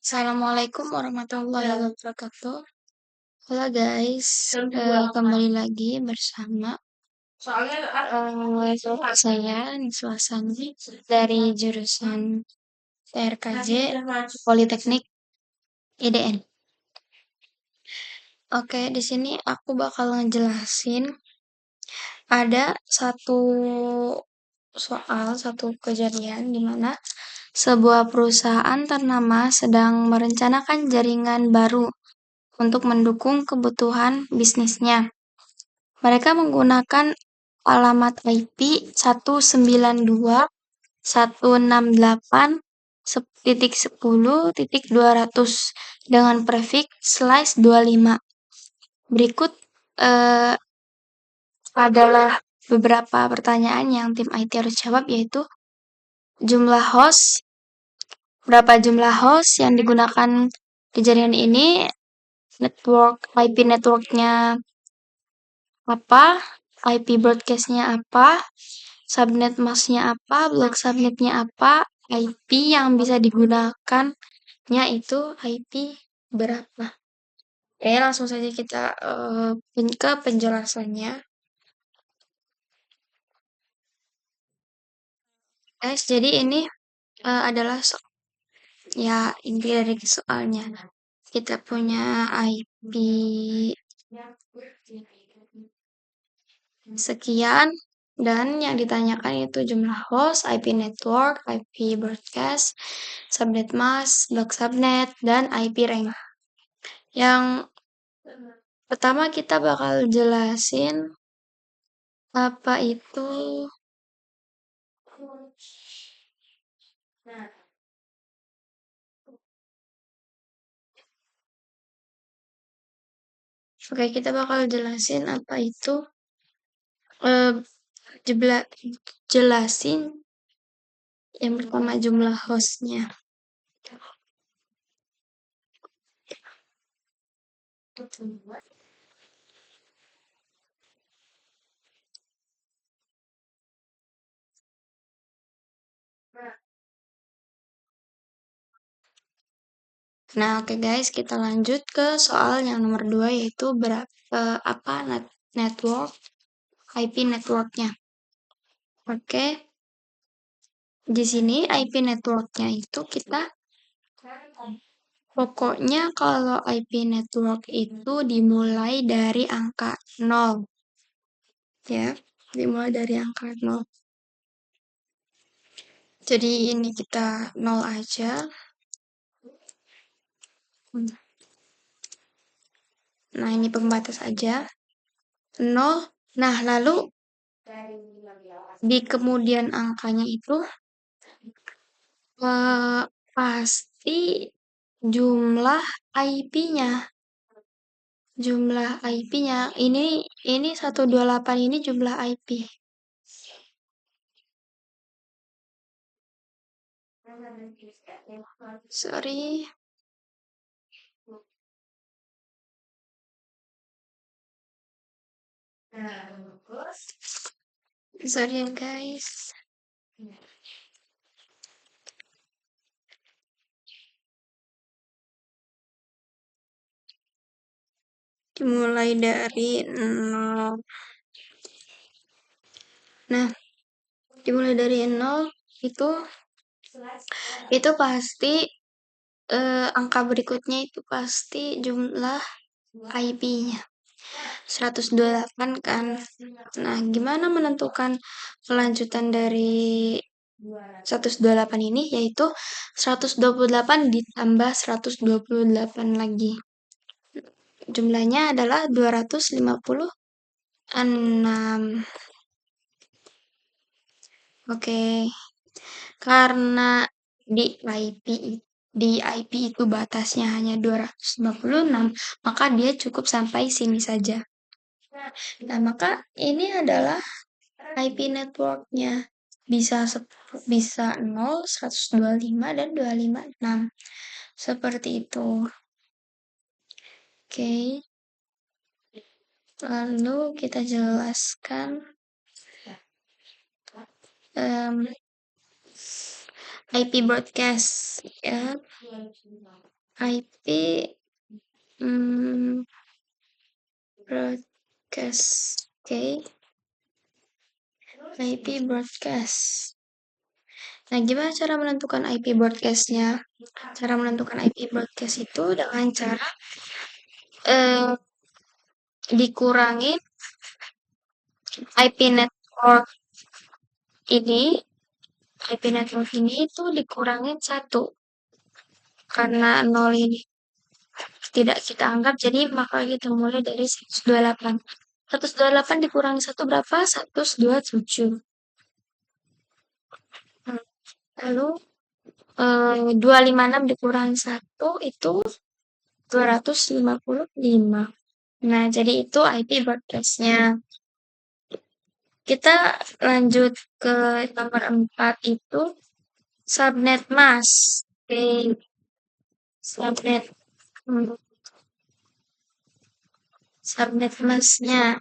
Assalamualaikum warahmatullahi wabarakatuh. Halo guys, kembali lagi bersama saya Niswasani dari jurusan TRKJ Politeknik IDN. Oke, di sini aku bakal ngejelasin ada satu kejadian di mana sebuah perusahaan ternama sedang merencanakan jaringan baru untuk mendukung kebutuhan bisnisnya. Mereka menggunakan alamat IP 192.168.10.200 dengan prefix /25. Berikut eh, adalah beberapa pertanyaan yang tim IT harus jawab, yaitu berapa jumlah host yang digunakan di jaringan ini, IP networknya apa, IP broadcastnya apa, subnet masknya apa, block subnetnya apa, IP yang bisa digunakannya itu IP berapa. Oke, langsung saja kita ke penjelasannya. Guys, jadi ini adalah inti dari soalnya. Kita punya IP sekian, dan yang ditanyakan itu jumlah host, IP network, IP broadcast, subnet mask, block subnet, dan IP rank. Yang pertama kita bakal jelasin apa itu kita bakal jelasin apa itu eh, jelasin yang pertama jumlah hostnya. Nah, oke guys, kita lanjut ke soal yang nomor 2, yaitu apa network IP networknya. Oke, di sini IP networknya itu pokoknya kalau IP network itu dimulai dari angka 0. Ya, dimulai dari angka 0. Jadi ini kita 0 aja. Nah, ini pembatas aja. 0. Nah, lalu di kemudian angkanya itu pasti jumlah IP-nya. Jumlah IP-nya. Ini 128 ini jumlah IP. Sorry. Sorry ya guys. Dimulai dari 0. Nah, dimulai dari 0 itu pasti angka berikutnya itu pasti jumlah IP-nya. 128 kan. Nah, gimana menentukan kelanjutan dari 128 ini, yaitu 128 ditambah 128 lagi. Jumlahnya adalah 256. Oke. Karena di IP itu batasnya hanya 256, maka dia cukup sampai sini saja. Nah, maka ini adalah IP networknya. Bisa 0, 125, dan 256. Seperti itu. Oke. Lalu kita jelaskan IP broadcast, ya. IP broadcast. Oke. IP broadcast. Nah, gimana cara menentukan IP broadcast-nya? Cara menentukan IP broadcast itu dengan cara eh, dikurangin IP network ini. IP network ini itu dikurangin 1. Karena 0 ini tidak kita anggap, jadi maka kita mulai dari 128. 128 dikurangi 1 berapa? 127. Lalu 256 dikurangi 1 itu 255. Nah, jadi itu IP broadcast-nya. Kita lanjut ke nomor 4 itu subnet mask. Oke, subnet subnet mask-nya.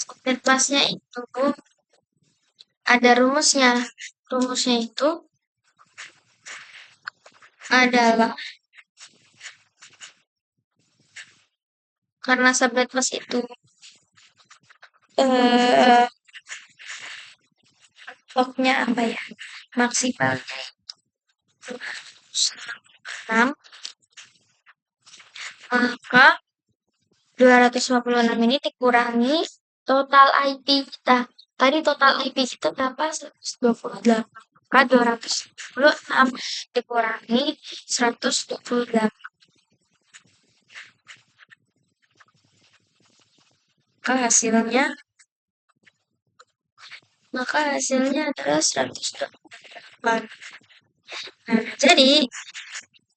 Subnet mask-nya itu ada rumusnya. Rumusnya itu adalah karena subnet mask itu lognya apa ya? Maksimalnya itu 6, maka 256 ini dikurangi total IP kita. Tadi total IP kita berapa? 128. Maka 226 dikurangi 128. Maka hasilnya adalah 128. Nah, jadi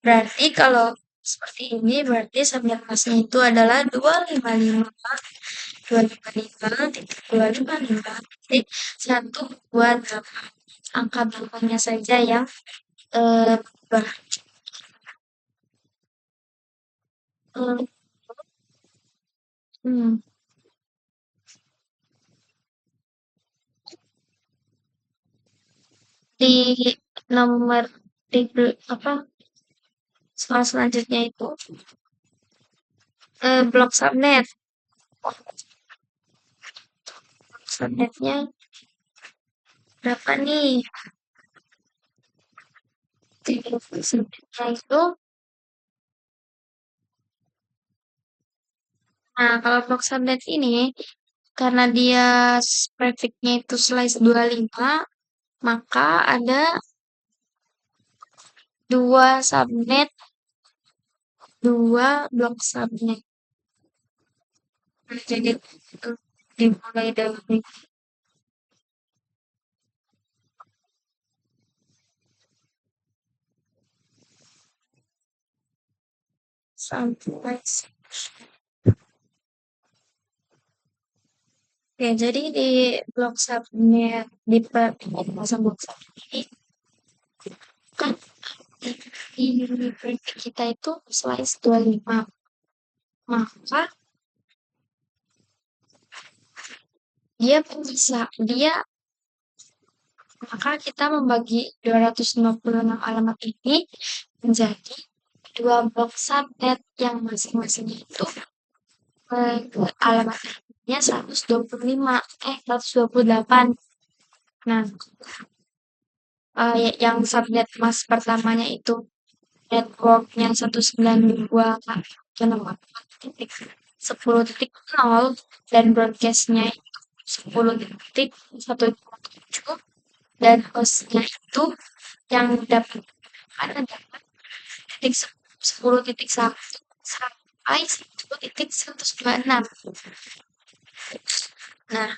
berarti kalau seperti ini berarti subnet masknya itu adalah 255.255.128. Angka belakangnya saja yang berubah. Hmm. Di nomor di apa soal selanjutnya itu blok subnet. Subnetnya berapa nih? Subnetnya itu, nah kalau blok subnet ini karena dia prefixnya itu slice 25, maka ada 2 subnet, 2 blok subnet. Nah, jadi dimulai dari sampai ya, jadi di blok subnet di pasang blok subnet ini kan di prefix kita itu slice 25, maka dia maka kita membagi 256 alamat ini menjadi 2 blok subnet yang masing-masing itu alamatnya 128. Nah, yang subnet mas pertamanya itu networknya 192.10.0 dan broadcastnya itu 10.127 dan hostnya itu yang dapat ada dapat titik 10.1 sampai 10.126. Nah,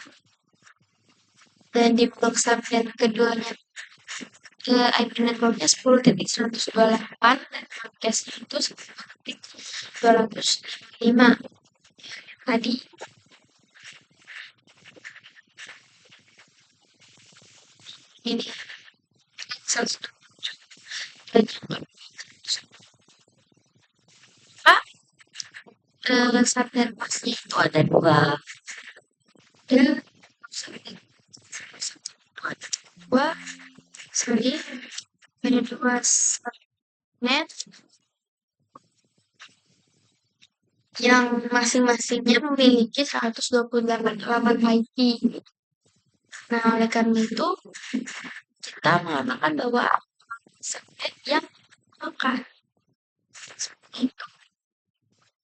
dan di blok subnet keduanya IP networknya 10.128 dan broadcastnya itu 10.205. Tadi ini satu subnet masknya itu ada 2 dan subnet ada 2 ada 2 subnet yang masing-masingnya memiliki 128 alamat IP. Nah, oleh karena itu, kita mengatakan bahwa subnet yang akan itu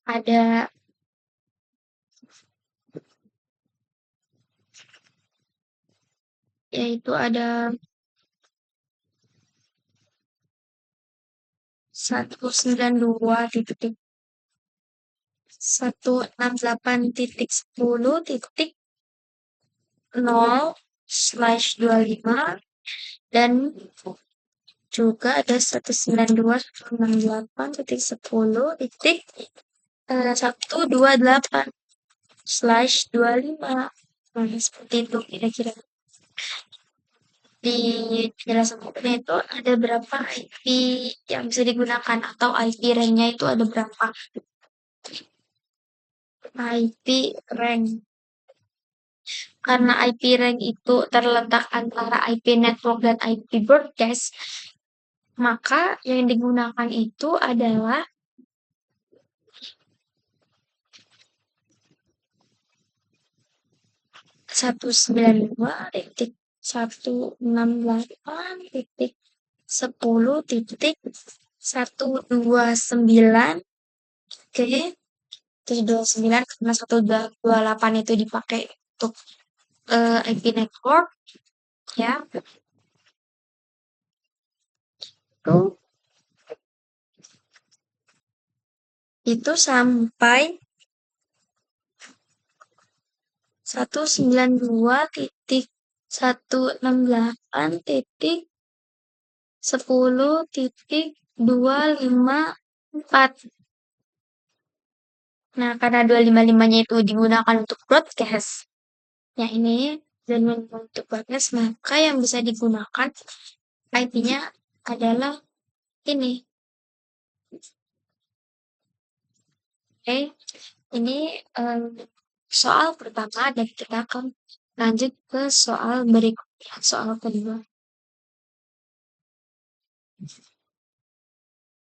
ada yaitu ada 192.168.10.0/25 dan juga ada 192.168.128/25. Nah, seperti itu kira-kira. Di penjelasan bukunya itu ada berapa IP yang bisa digunakan atau IP range-nya itu ada berapa. IP range. Karena IP range itu terletak antara IP network dan IP broadcast, maka yang digunakan itu adalah 192.168.10.129. Oke, 129 karena 128 itu dipakai untuk IP network ya. Itu sampai 192.168.10.254. Nah, karena 255-nya itu digunakan untuk broadcast, ya ini dan untuk broadcast, maka yang bisa digunakan IP-nya adalah ini. Oke, ini soal pertama dan kita akan lanjut ke soal berikutnya, soal kedua.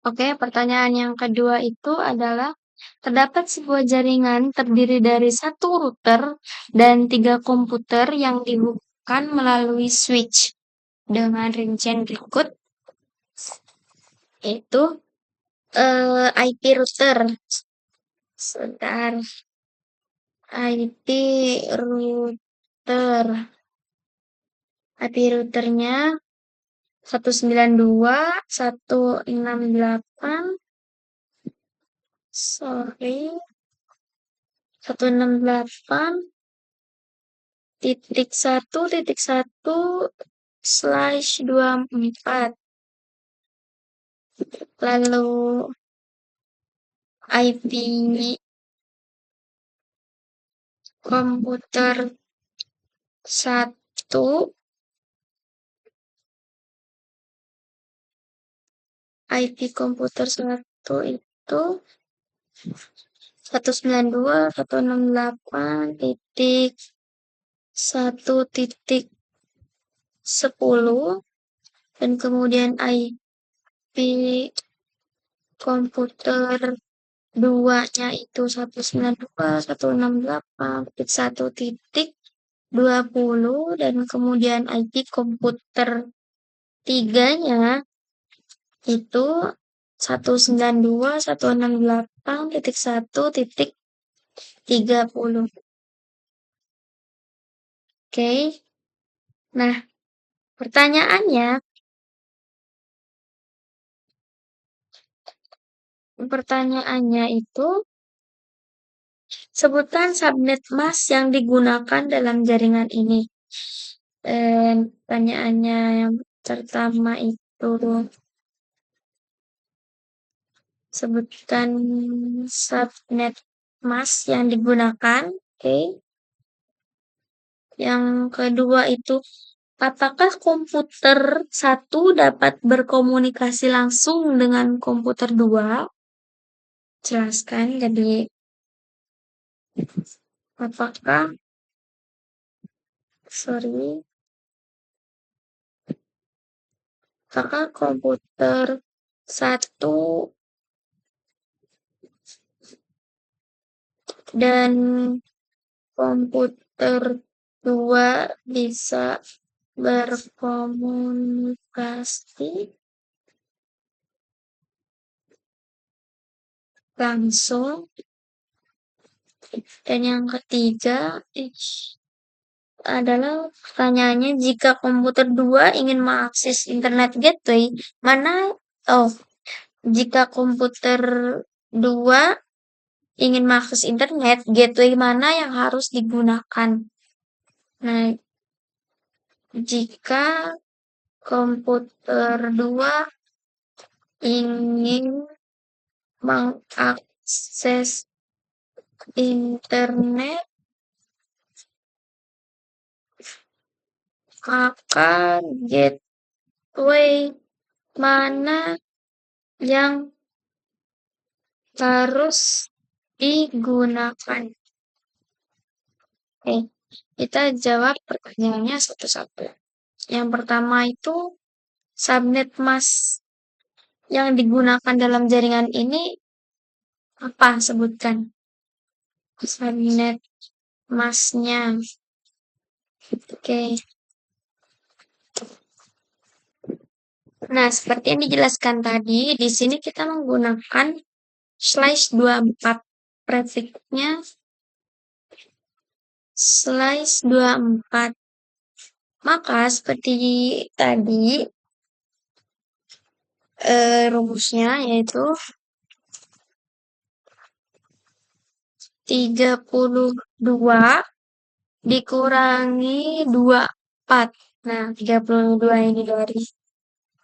Oke, pertanyaan yang kedua itu adalah terdapat sebuah jaringan terdiri dari satu router dan 3 komputer yang dihubungkan melalui switch dengan rincian berikut, yaitu IP router. Sebentar. IP router. IP routernya 192.168, sorry, 168.1.1/24. Lalu IP komputer 1, IP komputer 1 itu 192.168.1.10 dan kemudian IP komputer 2-nya itu 192.168.1.20 dan kemudian IP komputer 3-nya itu 192.168.1.30. Oke. Nah, pertanyaannya itu sebutkan subnet mask yang digunakan dalam jaringan ini. Pertanyaannya yang pertama itu sebutkan subnet mask yang digunakan. Oke. Yang kedua itu apakah komputer 1 dapat berkomunikasi langsung dengan komputer 2? Jelaskan. Jadi apakah komputer 1 dan komputer 2 bisa berkomunikasi langsung. Dan yang ketiga adalah pertanyaannya, jika komputer 2 ingin mengakses internet gateway, jika komputer 2 ingin mengakses internet, gateway mana yang harus digunakan? Nah, jika komputer 2 ingin mengakses internet, maka gateway mana yang harus digunakan? Oke, kita jawab pertanyaannya satu-satu. Yang pertama itu subnet mask yang digunakan dalam jaringan ini apa? Sebutkan subnet masknya. Oke. Nah, seperti yang dijelaskan tadi, di sini kita menggunakan slice 24. Prefixnya slice 24. Maka seperti tadi rumusnya yaitu 32 dikurangi 24. Nah, 32 ini dari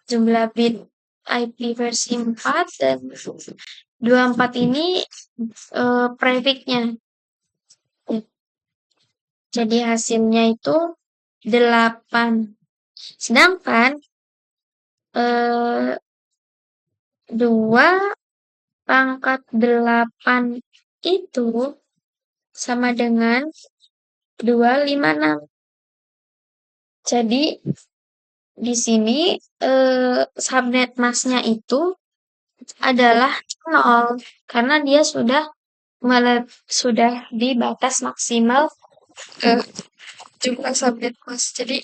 jumlah bit IP versi 4 dan 24 ini prefixnya. Jadi hasilnya itu 8. Sedangkan 2 pangkat 8 itu sama dengan 256. Jadi di sini subnet masknya itu adalah 0 karena dia sudah di batas maksimal jumlah subnet mask. Jadi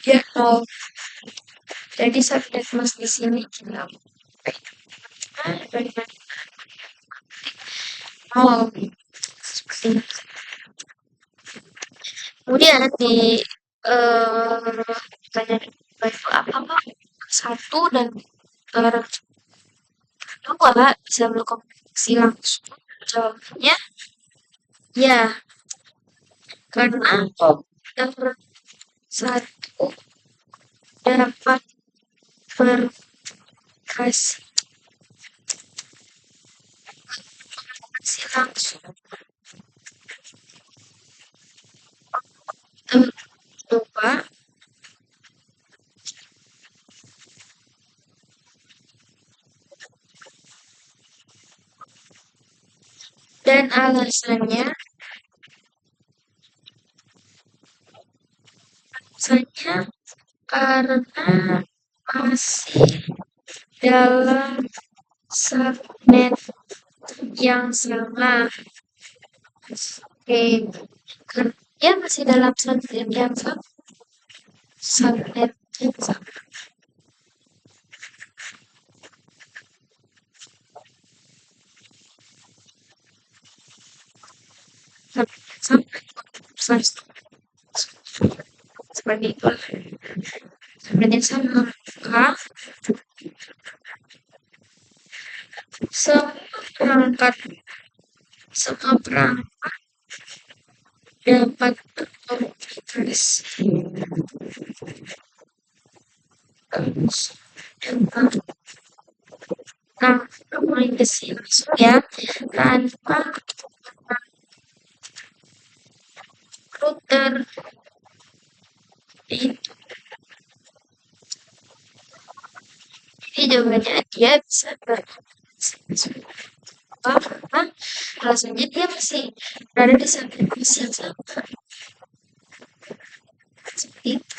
dia 0. Jadi subnet mask di sini kita dari 0 seperti itu. Kemudian di pertanyaan itu apa? 1 dan 2 bisa berkomunikasi langsung. Jawabnya ya, karena komputer 1 dapat berkomunikasi langsung. Komputer 2 dan alasannya karena masih dalam subnet yang sama. Oke, dia masih dalam subnet yang sama. Subnet yang sama. Seperti itu. Seperti yang sama. Maka semua perangkat dapat berkomunikasi komunikasi langsung ya, tanpa router itu. Jadi jawabannya dia bisa berkomunikasi karena alasannya dia masih berada di subnet yang sama. Seperti itu.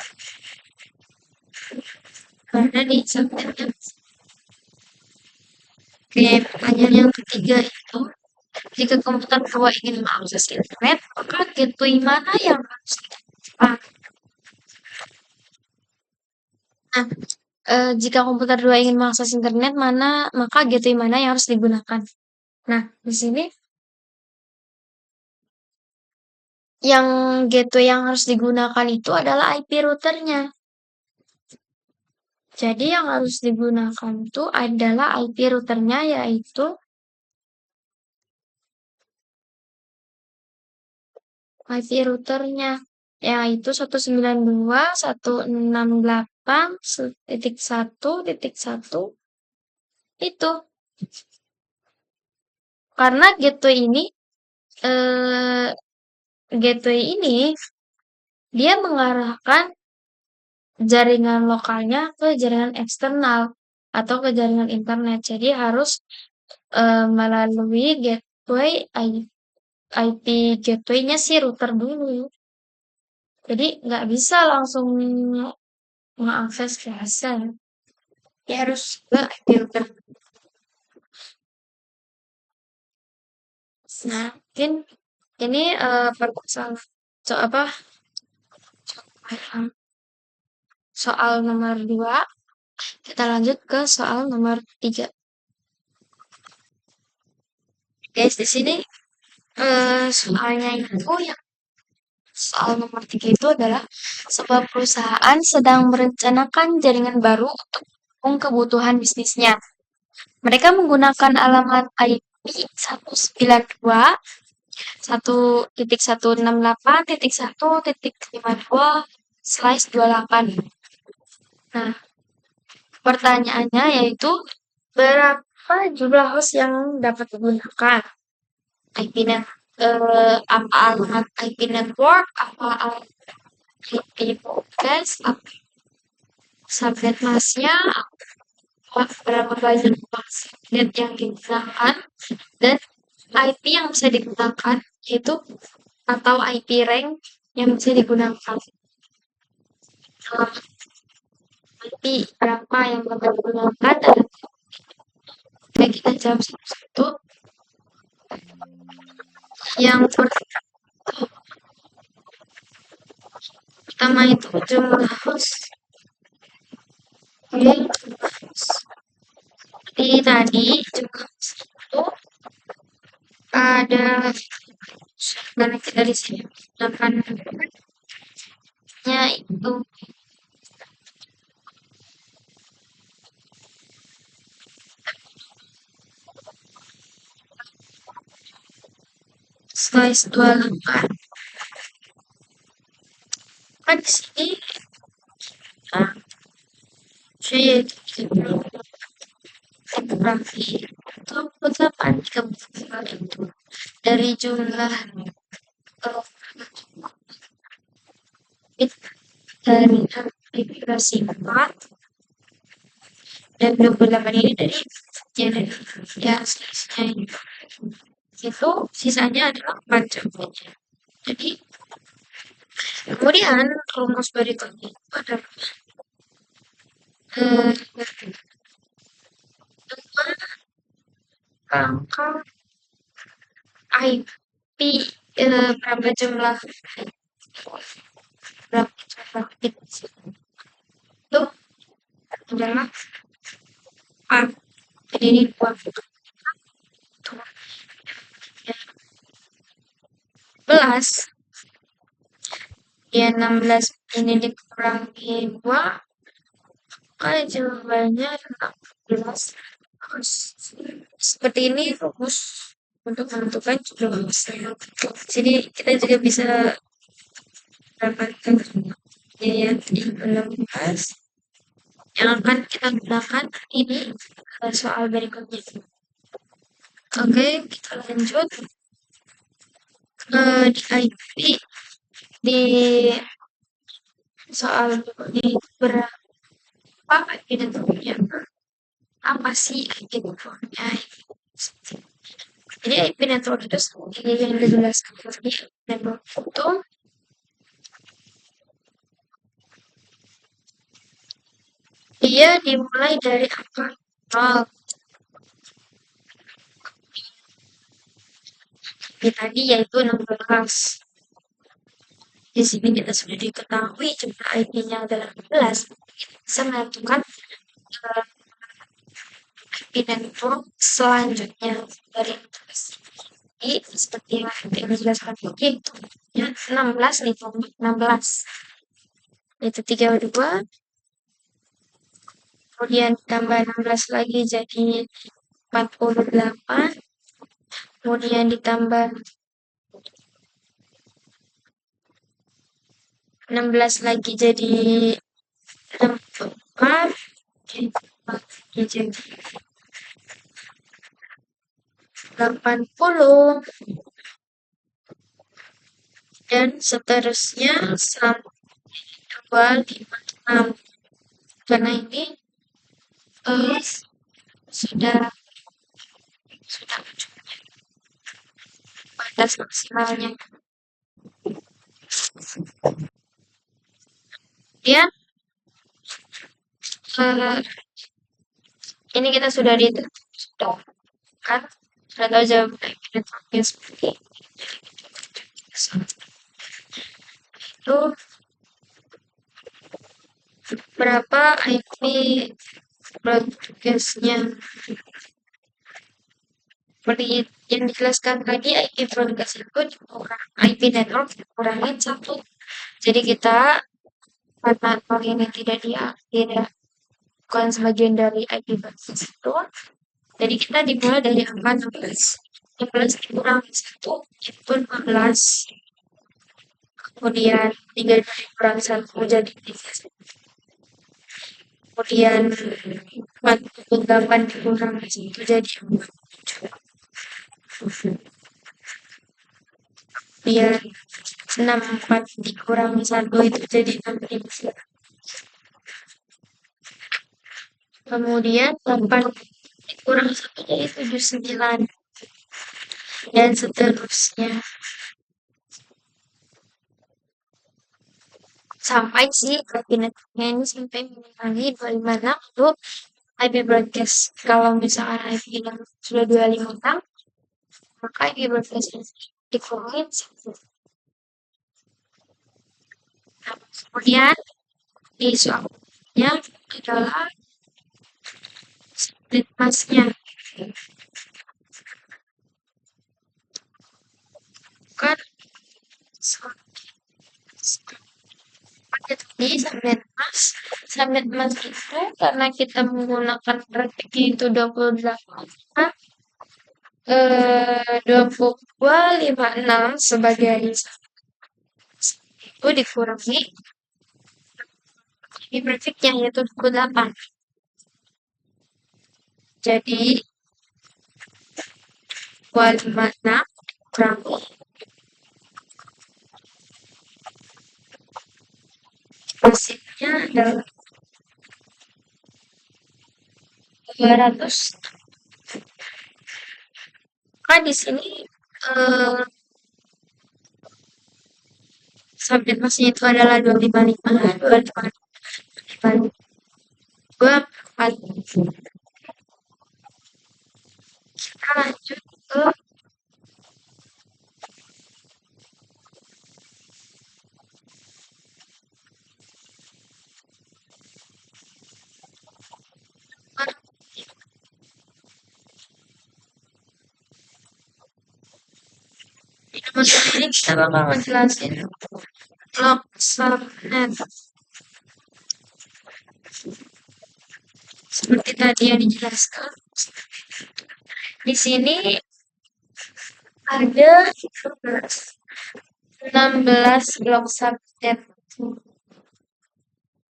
Karena di subnet yang sama. Oke, pertanyaan yang ketiga itu Jika komputer tua ingin mengakses internet, maka gateway mana yang harus diaktifkan? Nah, jika komputer tua ingin mengakses internet, maka gateway mana yang harus digunakan? Nah, di sini yang gateway yang harus digunakan itu adalah IP routernya. Jadi yang harus digunakan itu adalah IP routernya, yaitu IP routernya yaitu 192.168.1.1 itu. Karena eh, gateway ini dia mengarahkan jaringan lokalnya ke jaringan eksternal atau ke jaringan internet. Jadi harus melalui gateway IP gateway-nya si router dulu. Jadi nggak bisa langsung mengakses ke hasil. Ya harus ke IP router. Nah, mungkin ini permasalahan soal nomor 2. Kita lanjut ke soal nomor 3. Guys, di sini soalnya itu yang soal nomor 3 itu adalah sebuah perusahaan sedang merencanakan jaringan baru untuk mendukung kebutuhan bisnisnya. Mereka menggunakan alamat IP 192.168.1.52/28. Nah, pertanyaannya yaitu berapa jumlah host yang dapat digunakan? IP net, apa alamat IP network, apa alamat IP podcast, apa subnet masnya, berapa banyak subnet yang digunakan, dan IP yang bisa digunakan yaitu atau IP rank yang bisa digunakan. IP berapa yang dapat digunakan dan kita jawab satu-satu. Yang pertama itu jumlah host. Oke, seperti tadi jumlah host itu ada dan dari sini 8 nya itu slice 28. Kan di sini saya fotografi itu 8 itu dari jumlah bit dari konfigurasi 4 dan 28 ini dari ya sisanya itu sisanya adalah 4 contohnya. Jadi kemudian rumus berikutnya itu adalah angka IP berapa jumlah bit itu adalah 4. Jadi ini 12 ya 16 ini dikurangi 2 maka jawabannya 16. Seperti ini rumus untuk menentukan jumlah host. Jadi kita juga bisa dapatkan biaya 16 yang akan kita gunakan ini soal berikutnya. Oke, kita lanjut di IP di soal di berapa IP networknya, apa sih IP networknya? Jadi IP network itu seperti yang dijelaskan tadi, network itu dia dimulai dari angka 0 IP tadi yaitu 16. Di sini kita sudah diketahui jumlah IP-nya adalah 16. Kita bisa menentukan IP network selanjutnya dari jadi seperti yang dijelaskan tadi itu ya 16 ditambah 16 itu 32, kemudian tambah 16 lagi jadi 48, kemudian ditambah 16 lagi jadi 64, jadi 80, dan seterusnya sampai 256. Karena ini sudah batas maksimalnya. Kemudian ini kita sudah kan sudah tahu jawaban networknya seperti itu. Berapa IP broadcast-nya? Seperti yang dijelaskan tadi, IP broadcast itu IP network dikurangin 1. Jadi kita karena network ini tidak bukan sebagian dari IP broadcast itu, jadi kita dimulai dari angka 16. 16 dikurangi 1 itu 15. Kemudian 3 dikurangi 1 jadi 3. Kemudian 48 dikurangi 1 jadi 4. Kemudian 64 dikurangi 1 itu jadi 65. Kemudian 8 dikurang 1 jadi 79. Dan seterusnya. Sampai si kabinetnya ini sampai mengurangi 256 itu IP broadcast. Kalau misalkan IP yang sudah 256, maka IP broadcast dikurangin 1. Nah, kemudian di soalnya adalah split mask-nya. Kan jadi subnet mask itu karena kita menggunakan trafficnya itu 28, 2256 sebagai itu dikurangi di trafficnya yaitu 28. Jadi 256 kurangi hasilnya adalah 200. Kan di sini subnet masknya itu adalah 255, 254. Kita lanjut ke ini kita bakal ngejelasin blok subnet. Seperti tadi yang dijelaskan. Di sini ada 16 blok subnet.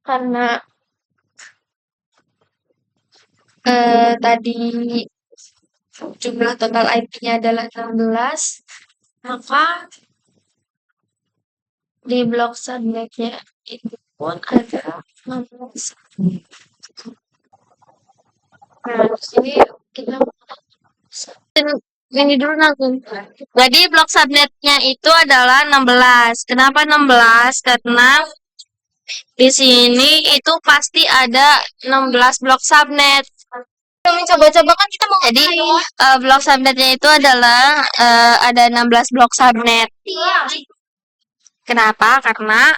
Karena tadi jumlah total IP-nya adalah 16, maka di blok subnetnya itu pun ada 16. Nah, di sini kita ini dulu nanggung. Jadi blok subnetnya itu adalah 16. Kenapa 16? Karena di sini itu pasti ada 16 blok subnet. coba-coba kan kita mau jadi blok subnetnya itu adalah ada 16 blok subnet. Kenapa? Karena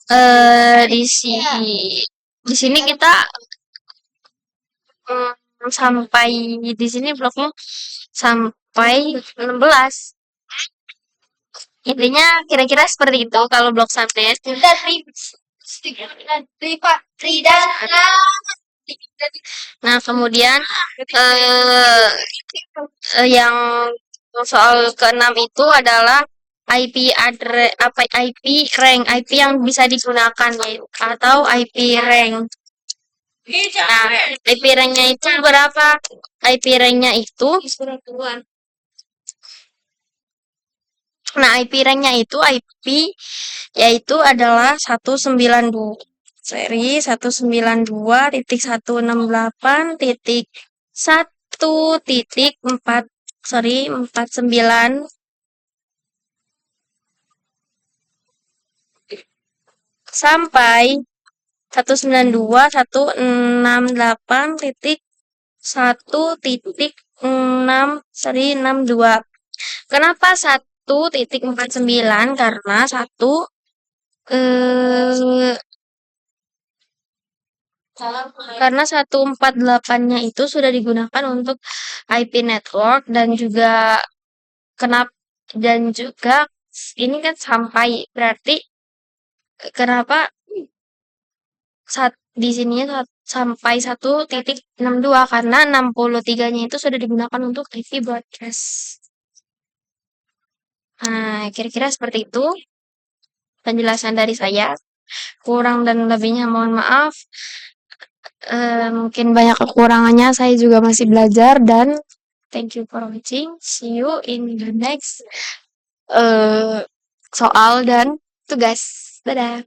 eh di si di sini kita sampai di sini bloknya sampai 16. Intinya kira-kira seperti itu kalau blok subnet. Nah, kemudian eh yang soal keenam itu adalah IP address apa IP rank IP yang bisa digunakan atau IP rank. Nah, IP ranknya itu berapa? IP ranknya itu Nah, IP ranknya itu IP yaitu adalah 192 seri 192.168.1.4 49 sampai 192.168.1.6 Kenapa 1.49? Karena eh 148-nya itu sudah digunakan untuk IP network dan juga kenapa ini kan sampai berarti kenapa di sininya sampai 1.62 karena 63-nya itu sudah digunakan untuk IP broadcast. Nah, kira-kira seperti itu penjelasan dari saya. Kurang dan lebihnya mohon maaf. Mungkin banyak kekurangannya, saya juga masih belajar dan thank you for watching. See you in the next soal dan tugas. Dadah.